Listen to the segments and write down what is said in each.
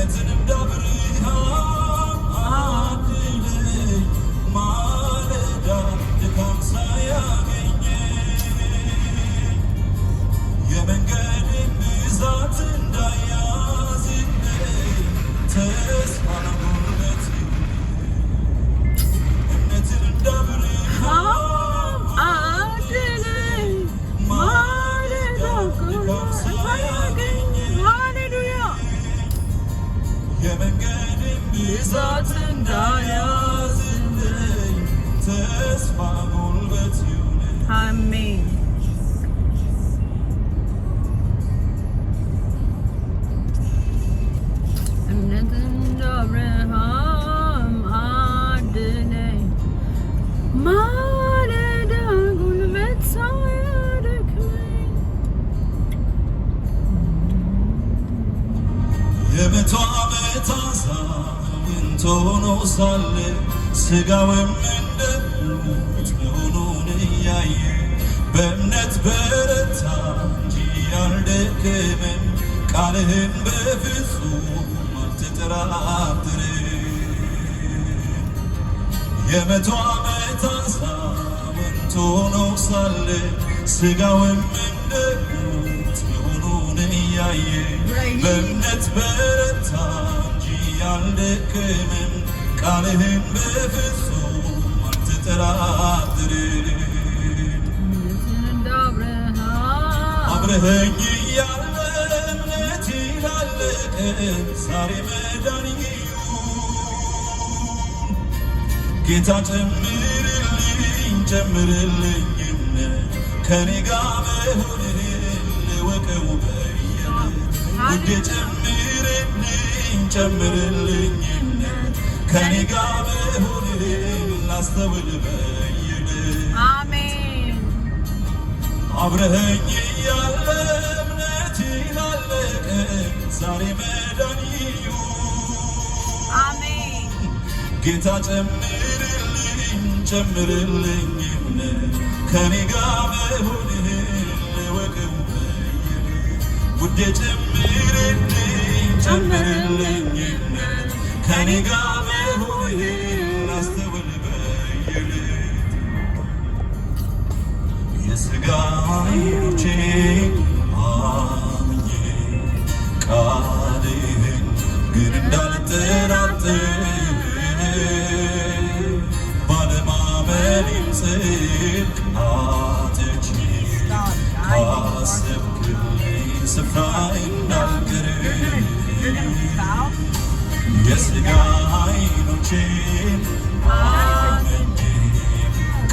እምነትን እንዳብርሃን አድለኝ ማለዳ ድካም ሳያገኘኝ የመንገድን ብዛት እንዳያዝልኝ ተስፋ ጉልበት እምነትን እንዳብርሃን አድለኝ ማለዳ ድካም ሳያገኘኝ የመንገድን ብዛት እንዳያዝልኝ ተስፋ ጉልበት ይሁነኝ። አሜን። እምነትን እንደ አብርሃም አድለኝ ማለዳ ጉልበት ሳያደክመኝ የመቶ ዓመት አዛውንት ሆኖ ሳለ ሥጋውም እንደ ሙት መሆኑን እያየ በእምነት በረታ እንጂ አልደከመም። ቃልህን በፍጹም አልተጠራጠረም። የመቶ ዓመት አዛውንት ሆኖ ሳለ ሥጋውም እንደ ሙት መሆኑን እያየ በእምነት በረታ እንጂ አልደከመም። ቃልህን በፍጹም አልተጠራጠረም። አብረኸኝ እያለ እምነቴ ላለቀ ዛሬ መዳን ይሁን ጌታ ጨምርልኝ ጨምርልኝ እምነት ከኔ ጋር መሆንህን ልወቀው ውዴ ጨምርልኝ ጨምርልኝ እምነት ከኔ ጋር መሆንህን ላስተውል በይልህ አሜን። አብረኸኝ እያለ እምነቴ ላለቀ ዛሬ መዳን ይሁን አሜን ጌታ ጨምርልኝ ጨምርልኝ እምነት ከኔ ጋር መሆንህን ልወቀው በይልህ ውዴ ጨምርልኝ ጨምርልኝ እምነት ከኔ ጋር መሆንህን ላስተውል በይልህ የሥጋ ዓይኖቼን አምኜ ቃልህን ግን እንዳልጠራጠር ባለማመኔም ጽድቅ አጥቼ ካሰብክልኝ ስፍራ እንዳልቀር የሥጋ ዓይኖቼን አምኜ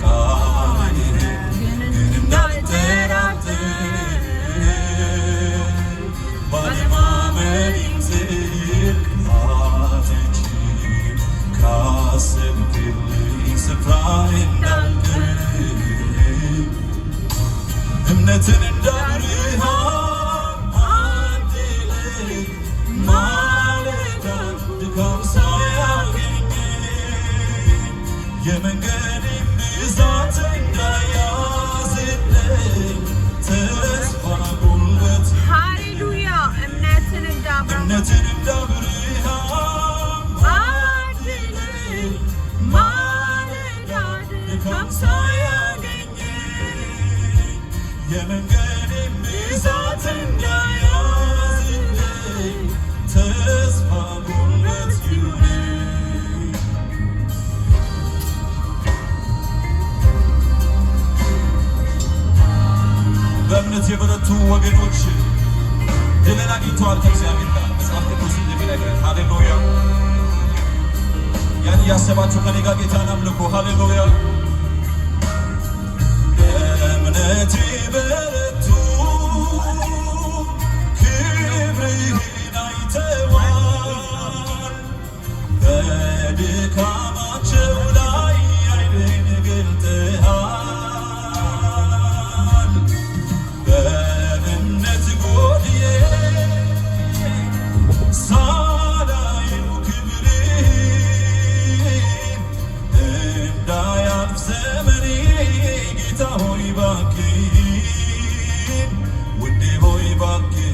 ቃልህን ግን እንዳልጠራጠር ባለማመኔም ጽድቅ አጥቼ ካሰብክልኝ ስፍራ እንዳልቀር እምነትን እንደ ብርሃን አድለኝ ማለዳ ድካም ሳያገኘኝ የመንገድን ብዛት እንዳያዝልኝ ተስፋ ጉልበት ሃሌሉያ እምነትን እንደ ብርሃን አድለኝ ማለዳ ድካም ሳያገኘኝ የመንገድን ብዛት እንዳያዝልኝ ተስፋ ጉልበት ይሁነኝ። በእምነት የበረቱ ወገኖች ድልን አግኝተዋል ከእግዚአብሔር ጋር መጽሐፍ ቅዱስ እንደሚነግረን። ሃሌሉያ! ያን እያሰባችሁ ከኔ ጋር ጌታን አምልኮ። ሃሌሉያ! በእምነት የበረቱ ክብርህን አይተዋል በድካማቸው ላይ ዓይንህን ገልጠሃል በእምነት ጎድዬ ሳላየው ክብርህን እንዳያልፍ ዘመኔ ጌታ ሆይ እባክህ ውዴ ሆይ እባክህ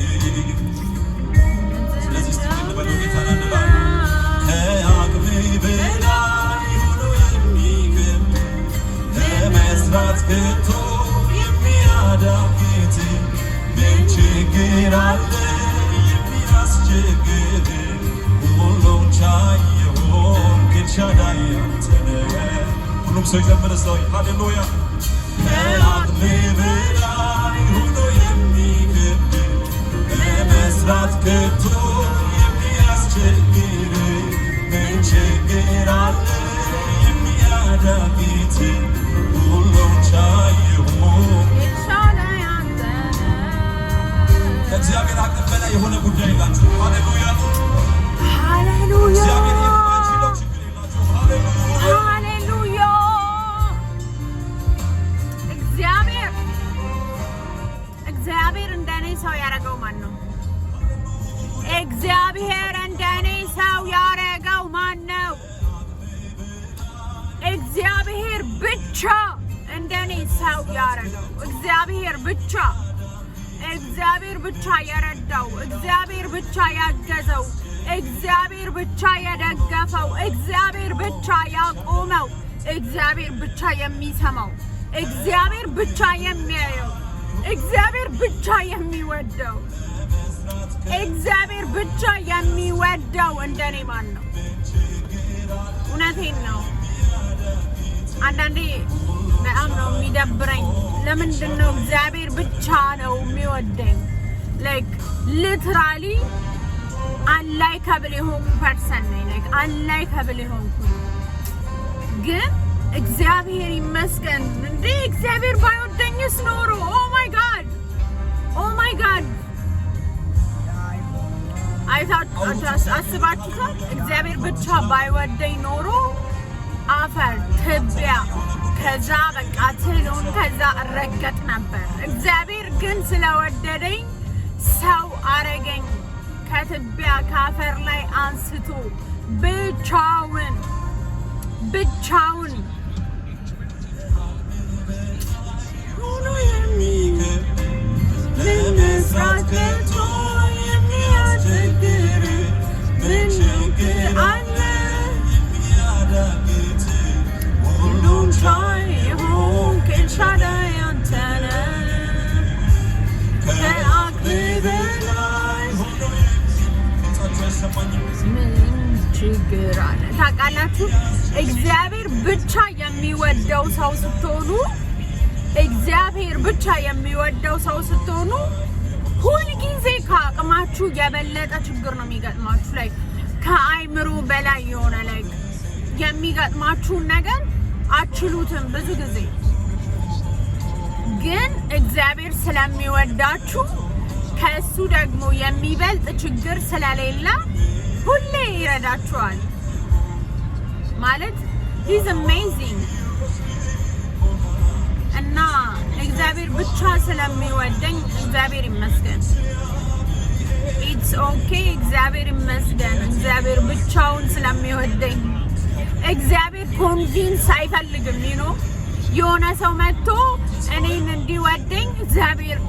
ከቶ የሚያዳግት ምን ችግር አለ የሚያስቸግር ሁሉን ቻይ የሆንክ ኤልሻዳይ አንተ ነህ። ሁሉም ሰው ይዘምር እስቲ ሃሌሉያ። ከአቅሜ በላይ ሆኖ የሚከብድ ለመስራት ከቶ የሚያስቸግር ምን ችግር አለ የሚያዳግት ሁሉን ቻይ የሆንክ ኤልሻዳይ አንተ ነህ። ከእግዚአብሔር አቅም በላይ የሆነ ጉዳይ የላችሁ። ሃሌሉያ ሃሌሉያ። እግዚአብሔር የማይችለው ችግር የላችሁ። ሃሌሉያ ሃሌሉያ። እግዚአብሔር እንደኔ ሰው ያረገው ማን ነው? እግዚአብሔር እንደኔ ሰው ያረገው ማን ነው? እግዚአብሔር ብቻ እንደኔ ሰው ያረገው እግዚአብሔር ብቻ የረዳው እግዚአብሔር ብቻ ያገዘው እግዚአብሔር ብቻ የደገፈው እግዚአብሔር ብቻ ያቆመው እግዚአብሔር ብቻ የሚሰማው እግዚአብሔር ብቻ የሚያየው እግዚአብሔር ብቻ የሚወደው እግዚአብሔር ብቻ የሚወደው እንደኔ ማን ነው? እውነቴን ነው። አንዳንዴ በጣም ነው የሚደብረኝ። ለምንድን ነው እግዚአብሔር ብቻ ነው የሚወደኝ? ላይክ ሊትራሊ አንላይከብል የሆንኩ ፐርሰን ነኝ። ላይክ አንላይከብል የሆንኩ ግን እግዚአብሔር ይመስገን። እንዴ እግዚአብሔር ባይወደኝስ ኖሮ ኦ ማይ ጋድ አስባችሁታል? እግዚአብሔር ብቻ ባይወደኝ ኖሮ አፈር ትቢያ ከዛ በቃ ትሉን ከዛ እረገጥ ነበር። እግዚአብሔር ግን ስለወደደኝ ሰው አረገኝ። ከትቢያ ከአፈር ላይ አንስቶ ብቻውን ሆኖ ለመስራት ከቶ የሚያስቸግር ምን ችግር አለ የሚያዳግት ሁሉን ቻይ የሆንክ ኤልሻዳይ አንተ ነህ። ከአቅሜ በላይ ሆኖ ምን ችግር አለ? ታውቃላችሁ እግዚአብሔር ብቻ የሚወደው ሰው ስትሆኑ ሁልጊዜ ከአቅማችሁ የበለጠ ችግር ነው የሚገጥማችሁ። ላይ ከአይምሮ በላይ የሆነ ላይ የሚገጥማችሁን ነገር አችሉትም ብዙ ጊዜ። ግን እግዚአብሔር ስለሚወዳችሁ ከሱ ደግሞ የሚበልጥ ችግር ስለሌለ ሁሌ ይረዳችኋል። ማለት he's amazing እና እግዚአብሔር ብቻ ስለሚወደኝ እግዚአብሔር ይመስገን። it's okay እግዚአብሔር ይመስገን። እግዚአብሔር ብቻውን ስለሚወደኝ እግዚአብሔር ኮንቪንስ አይፈልግም። የሆነ ሰው መጥቶ እኔን እንዲወደኝ እግዚአብሔር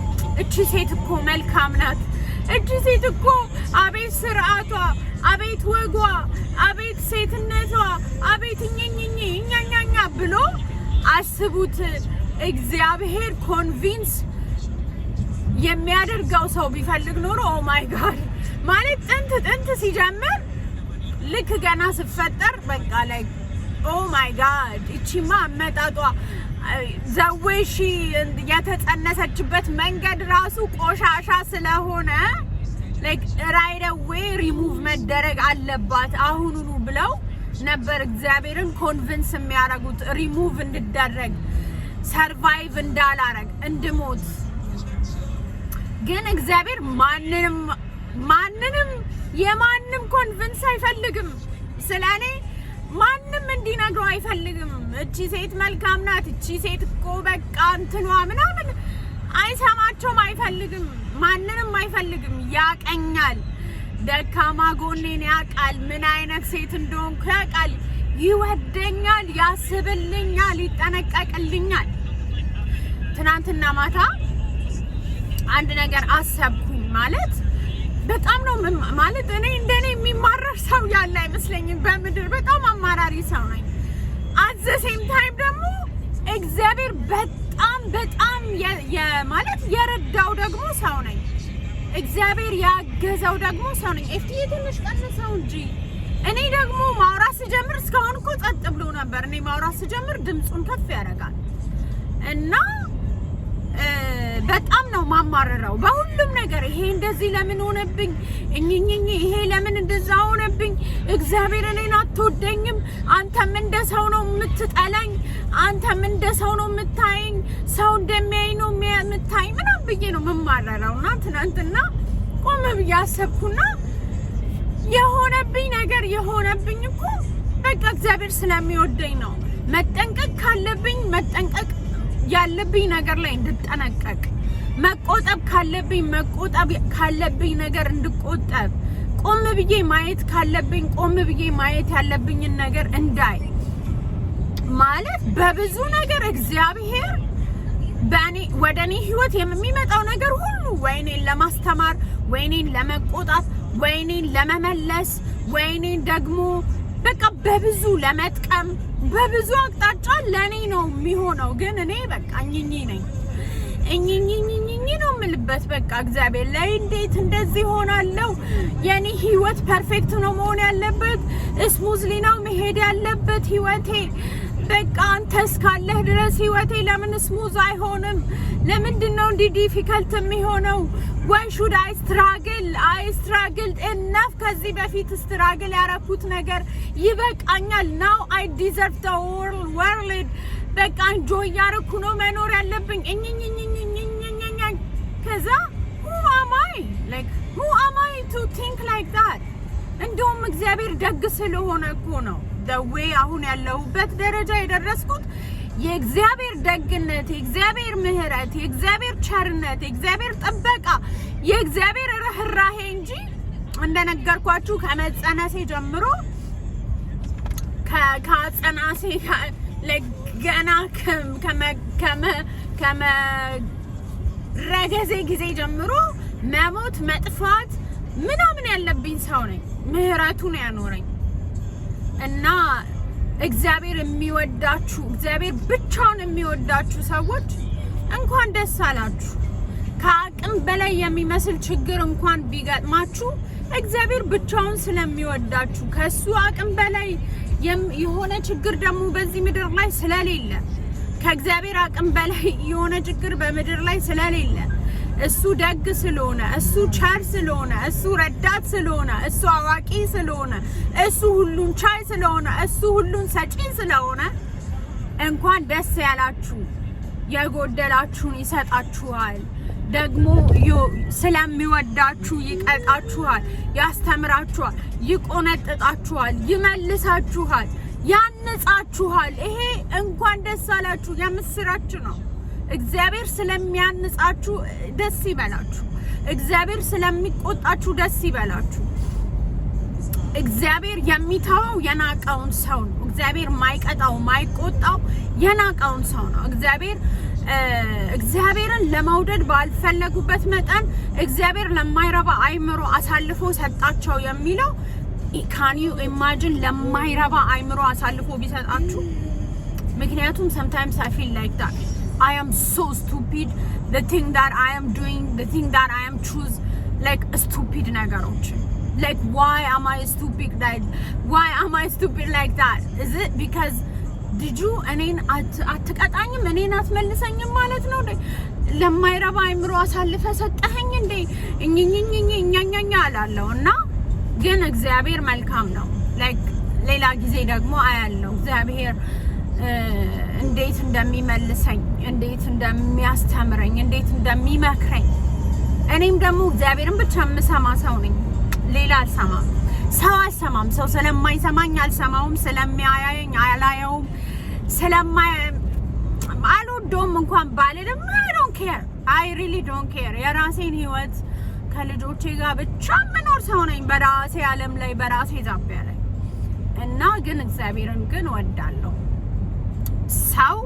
እቺ ሴት እኮ መልካም ናት፣ እቺ ሴት እኮ አቤት ስርዓቷ፣ አቤት ወጓ፣ አቤት ሴትነቷ፣ አቤት ኛኛኛ ብሎ አስቡት። እግዚአብሔር ኮንቪንስ የሚያደርገው ሰው ቢፈልግ ኖሮ ኦ ማይ ጋድ ማለት ጥንት ሲጀምር ልክ ገና ስፈጠር በቃ ላይ ኦ ማይ ጋድ እቺማ አመጣጧ ዘዌሺ የተጸነሰችበት መንገድ ራሱ ቆሻሻ ስለሆነ ላይክ ራይት አዌይ ሪሙቭ መደረግ አለባት አሁኑኑ ብለው ነበር እግዚአብሔርን ኮንቪንስ የሚያደርጉት ሪሙቭ እንድደረግ ሰርቫይቭ እንዳላረግ እንድሞት። ግን እግዚአብሔር ማንንም የማንም ኮንቪንስ አይፈልግም። ስለኔ ማንም እንዲነግረው አይፈልግም። እቺ ሴት መልካም ናት፣ እቺ ሴት እኮ በቃ እንትኗ ምናምን አይሰማቸውም፣ አይፈልግም። ማንንም አይፈልግም። ያቀኛል፣ ደካማ ጎኔን ያውቃል፣ ምን አይነት ሴት እንደሆንኩ ያውቃል፣ ይወደኛል፣ ያስብልኛል፣ ይጠነቀቅልኛል። ትናንትና ማታ አንድ ነገር አሰብኩኝ። ማለት በጣም ነው ማለት እኔ እንደኔ የሚማረር ሰው ያለ አይመስለኝም በምድር። በጣም አማራሪ ሰው ነኝ። አት ዘ ሴም ታይም ደግሞ እግዚአብሔር በጣም ማለት የረዳው ደግሞ ሰው ነኝ። እግዚአብሔር ያገዘው ደግሞ ሰው ነኝ። እፍትዬ ትንሽ ቀንሰው እንጂ እኔ ደግሞ ማውራት ስጀምር እስካሁን እኮ ጸጥ ብሎ ነበር። እኔ ማውራት ስጀምር ድምጹን ከፍ ያደርጋል እና በጣም ነው ማማረረው በሁሉም ነገር። ይሄ እንደዚህ ለምን ሆነብኝ? ይሄ ለምን እንደዛ ሆነብኝ? እግዚአብሔር እኔን አትወደኝም? አንተም እንደ ሰው ነው የምትጠላኝ? አንተም እንደ ሰው ነው የምታየኝ? ሰው እንደሚያይ ነው የምታየኝ? ምናምን ብዬ ነው የምማረረውና ትናንትና ቆም ብዬ አሰብኩና የሆነብኝ እኮ በቃ እግዚአብሔር ስለሚወደኝ ነው። መጠንቀቅ ካለብኝ መጠንቀቅ ያለብኝ ነገር ላይ እንድጠነቀቅ፣ መቆጠብ ካለብኝ ነገር እንድቆጠብ፣ ቆም ብዬ ማየት ካለብኝ ቆም ብዬ ማየት ያለብኝን ነገር እንዳይ ማለት በብዙ ነገር እግዚአብሔር ወደ እኔ ህይወት የሚመጣው ነገር ሁሉ ወይኔን ለማስተማር፣ ወይኔን ለመቆጣት፣ ወይኔን ለመመለስ፣ ወይኔን ደግሞ በቃ በብዙ ለመጥቀም በብዙ አቅጣጫ ለኔ ነው የሚሆነው። ግን እኔ በቃ እኝኝ ነኝ ነው የምልበት። በቃ እግዚአብሔር ላይ እንዴት እንደዚህ ሆናለሁ? የኔ ህይወት ፐርፌክት ነው መሆን ያለበት፣ ስሙዝሊ ነው መሄድ ያለበት ህይወቴ። በቃ አንተ እስካለህ ድረስ ህይወቴ ለምን ስሙዝ አይሆንም? ለምንድን ነው እንዲህ ዲፊከልት የሚሆነው? why should I struggle enough? ከዚህ በፊት ስትራግል ያረኩት ነገር ይበቃኛል። now I deserve the whole world። በቃ enjoy ያረኩ ነው መኖር ያለብኝ። ከዛ who am I to think like that? እንደውም እግዚአብሔር ደግ ስለሆነ እኮ ነው the way አሁን ያለሁበት ደረጃ የደረስኩት። የእግዚአብሔር ደግነት፣ የእግዚአብሔር ምህረት፣ የእግዚአብሔር ቸርነት፣ የእግዚአብሔር ጥበቃ፣ የእግዚአብሔር ርህራሄ እንጂ እንደነገርኳችሁ ከመጸነሴ ጀምሮ ከአጸናሴ ገና ከመረገዜ ጊዜ ጀምሮ መሞት መጥፋት ምናምን ያለብኝ ሰው ነኝ። ምህረቱ ነው ያኖረኝ እና እግዚአብሔር የሚወዳችሁ፣ እግዚአብሔር ብቻውን የሚወዳችሁ ሰዎች እንኳን ደስ አላችሁ። ከአቅም በላይ የሚመስል ችግር እንኳን ቢገጥማችሁ እግዚአብሔር ብቻውን ስለሚወዳችሁ፣ ከሱ አቅም በላይ የሆነ ችግር ደግሞ በዚህ ምድር ላይ ስለሌለ፣ ከእግዚአብሔር አቅም በላይ የሆነ ችግር በምድር ላይ ስለሌለ፣ እሱ ደግ ስለሆነ፣ እሱ ቸር ስለሆነ፣ እሱ ረዳት ስለሆነ፣ እሱ አዋቂ ስለሆነ፣ እሱ ሁሉን ቻይ ስለሆነ፣ እሱ ሁሉን ሰጪ ስለሆነ እንኳን ደስ ያላችሁ። የጎደላችሁን ይሰጣችኋል። ደግሞ ስለሚወዳችሁ ይቀጣችኋል፣ ያስተምራችኋል፣ ይቆነጥጣችኋል፣ ይመልሳችኋል፣ ያንጻችኋል። ይሄ እንኳን ደስ አላችሁ የምስራች ነው። እግዚአብሔር ስለሚያንጻችሁ ደስ ይበላችሁ። እግዚአብሔር ስለሚቆጣችሁ ደስ ይበላችሁ። እግዚአብሔር የሚተወው የናቀውን ሰው ነው። እግዚአብሔር ማይቀጣው ማይቆጣው የናቀውን ሰው ነው። እግዚአብሔርን ለመውደድ ባልፈለጉበት መጠን እግዚአብሔር ለማይረባ አይምሮ አሳልፎ ሰጣቸው የሚለው ካን ዩ ኢማጂን? ለማይረባ አይምሮ አሳልፎ ቢሰጣችሁ። ምክንያቱም sometimes I feel like that I am so stupid, the thing that I am doing, the thing that I am choose like stupid ነገሮች like why am I stupid like that? Is it because did you እኔን አትቀጣኝም እኔን አትመልሰኝም ማለት ነው? ለማይረባ አይምሮ አሳልፈ ሰጠኸኝ እንዴ እኛኛኛ አላለሁ። እና ግን እግዚአብሔር መልካም ነው። like ሌላ ጊዜ ደግሞ አያለው እግዚአብሔር እንዴት እንደሚመልሰኝ፣ እንዴት እንደሚያስተምረኝ፣ እንዴት እንደሚመክረኝ። እኔም ደግሞ እግዚአብሔርን ብቻ የምሰማ ሰው ነኝ። ሌላ አልሰማም። ሰው አልሰማም። ሰው ስለማይሰማኝ አልሰማውም። ስለሚያያየኝ አላየውም። አልወደውም እንኳን ባልልም I don't care. I really don't care. የራሴን ህይወት ከልጆቼ ጋር ብቻ ምኖር ሰው ነኝ። በራሴ ዓለም ላይ በራሴ ዛቢያ ላይ እና ግን እግዚአብሔርን ግን እወዳለሁ። ሰው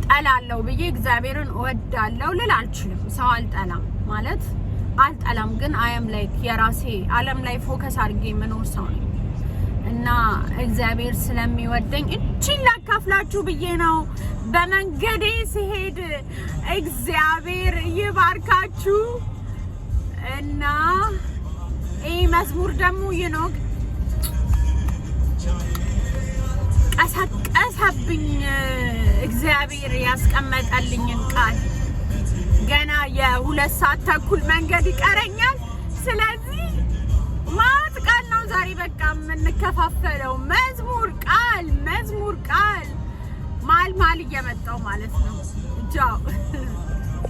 ጠላለው ብዬ እግዚአብሔርን እወዳለሁ ልል አልችልም። ሰው አልጠላም ማለት አልጠላም፣ ግን አያም ላይ የራሴ ዓለም ላይ ፎከስ አድርጌ የምኖር ሰው ነኝ እና እግዚአብሔር ስለሚወደኝ እቺን ላካፍላችሁ ብዬ ነው። በመንገዴ ሲሄድ እግዚአብሔር ይባርካችሁ እና ይህ መዝሙር ደግሞ ቀሰቀሰብኝ እግዚአብሔር ያስቀመጠልኝን ቃል ገና የ2 ሰዓት ተኩል መንገድ ይቀረኛል ስለዚህ ማት ቃል ነው ዛሬ በቃ የምንከፋፈለው መዝሙር ቃል ማል እየመጣው ማለት ነው ጃው